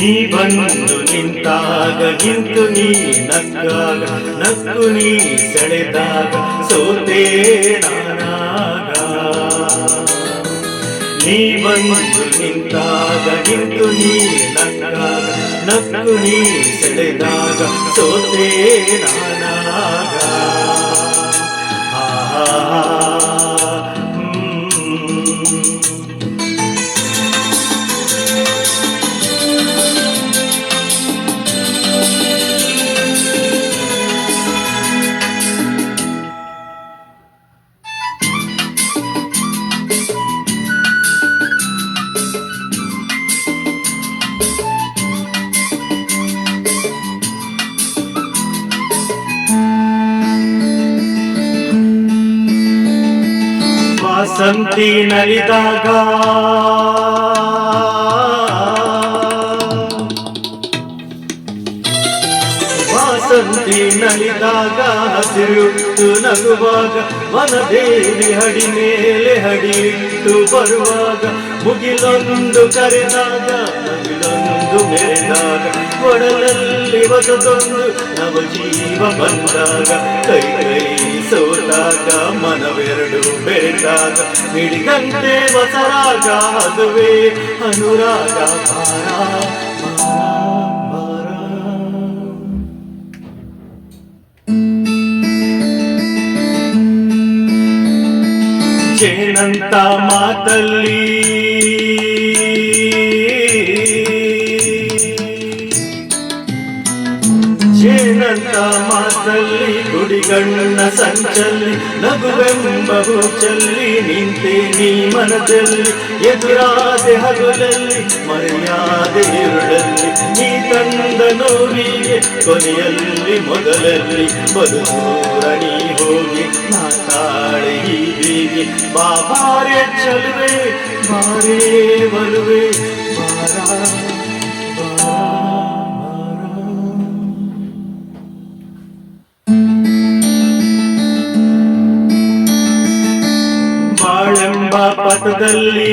ನೀ ಬಂದು ನಿಂತಾಗ ನಿಂತು ನೀ ನಕ್ಕಾಗ ನಕ್ಕು ನೀ ಸೆಳೆದಾಗ ಸೋತೆ ನಾನಾಗ. ನೀ ಬಂದು ನಿಂತಾಗ ನಿಂತು ನೀ ನಕ್ಕಾಗ ನಕ್ಕು ನೀ ಸೆಳೆದಾಗ ಸೋತೆ ನಾನಾಗ. ವಾಸಂತಿ ನಲಿದಾಗ ವಾಸಂತಿ ನಲಿದಾಗ ಹಸಿರುಟ್ಟು ನಗುವಾಗ ವನದೇವಿ ಹಡಿ ಮೇಲೆ ಹಡಿಯಿಟ್ಟು ಬರುವಾಗ ಮುಗಿಲೊಂದು ಕರೆದಾಗ ಮುಗಿಲೊಂದು ಮೆರೆದಾಗ ಒಡಲಲ್ಲಿ ಹೊಸದೊಂದು ನವಜೀವ ಬಂದಾಗ ಕೈ ಕೈ ಸೋತಾಗ ಮನವೆರಡು ಬೆರೆತಾಗ ಮಿಡಿದಂತೆ ಹೊಸರಾಗ ಅದುವೇ ಅನುರಾಗ. ಜೇನಂತ ಮಾತಲ್ಲಿ ಜೇನಂತ ಮಾತಲ್ಲಿ ಗುಡಿಗಣ್ಣ ಸಂಚಲ್ಲಿ ನಗುವೆಂಬ ಹೂಚಲ್ಲಿ ನಿಂತೆ ನೀ ಮನದಲ್ಲಿ ಎದುರಾದೆ ಹಗಲಲ್ಲಿ ಮರೆಯಾದೆ ഇരുಳಲ್ಲಿ ನೀ ತಂದ ನೋವಿಗೆ ಕೊನೆಯಲ್ಲಿ ಮೊದಲಲ್ಲಿ ಬದುಕೂರ ನೀ ಹೋಗಿ ಮಾತಾಡೆ ಹೀಗೆ ಬಾಬಾರೆ ಚಲುವೆ ಬಾರೇ ಬರುವೆ ಬಾರ. ಬಾಳೆಂಬ ಪಥದಲ್ಲಿ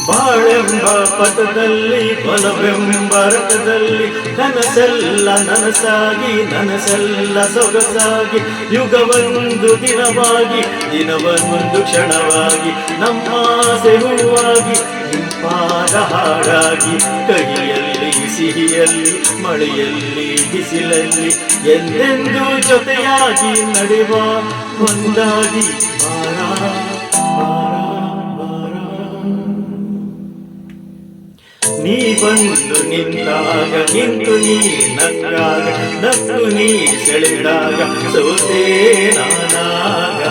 ಬಾಳೆಂಬ ಪಥದಲ್ಲಿ ಬಲವೆಂಬ ರಥದಲ್ಲಿ ಕನಸೆಲ್ಲ ನನಸಾಗಿ ನನಸೆಲ್ಲ ಸೊಗಸಾಗಿ ಯುಗವೊಂದು ದಿನವಾಗಿ ದಿನವೊಂದು ಕ್ಷಣವಾಗಿ ನಮ್ಮಾಸೆ ಹೂವಾಗಿ ಇಂಪಾದ ಹಾಡಾಗಿ ಕಹಿಯಲ್ಲಿ ಸಿಹಿಯಲ್ಲಿ ಮಳೆಯಲ್ಲಿ ಬಿಸಿಲಲ್ಲಿ ಎಂದೆಂದೂ ಜೊತೆಯಾಗಿ ನಡೆವ ಒಂದಾಗಿ ಬಾರ. ನೀ ಬಂದು ನಿಂತಾಗ ನಿಂತು ನೀ ನಕ್ಕಾಗ ನಕ್ಕು ನೀ ಸೆಳೆದಾಗ ಸೋತೆ ನಾನಾಗ.